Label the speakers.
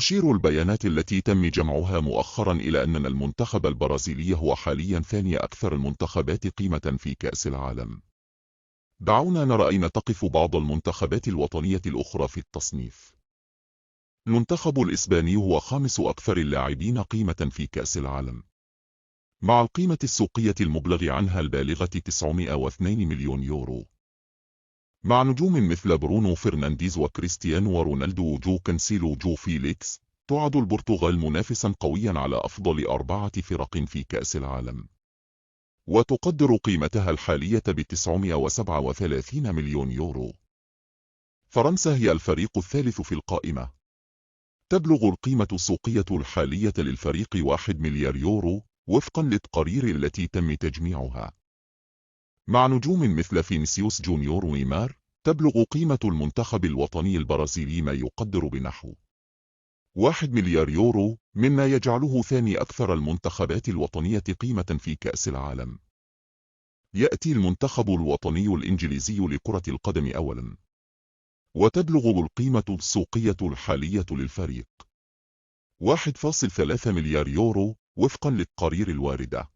Speaker 1: تشير البيانات التي تم جمعها مؤخرا إلى أن المنتخب البرازيلي هو حاليا ثاني أكثر المنتخبات قيمة في كأس العالم. دعونا نرى أين تقف بعض المنتخبات الوطنية الأخرى في التصنيف. المنتخب الإسباني هو خامس أكثر اللاعبين قيمة في كأس العالم، مع القيمة السوقية المبلغ عنها البالغة 902 مليون يورو، مع نجوم مثل برونو فرنانديز وكريستيانو ورونالدو وجو كانسيلو وجو فيليكس. تعد البرتغال منافسا قويا على أفضل 4 فرق في كأس العالم، وتقدر قيمتها الحالية ب937 مليون يورو. فرنسا هي الفريق الثالث في القائمة، تبلغ القيمة السوقية الحالية للفريق 1 مليار يورو وفقا للتقارير التي تم تجميعها، مع نجوم مثل فينيسيوس جونيور ونيمار. تبلغ قيمة المنتخب الوطني البرازيلي ما يقدر بنحو 1 مليار يورو، مما يجعله ثاني أكثر المنتخبات الوطنية قيمة في كأس العالم. يأتي المنتخب الوطني الإنجليزي لكرة القدم أولا، وتبلغ القيمة السوقية الحالية للفريق 1.3 مليار يورو وفقا للتقارير الواردة.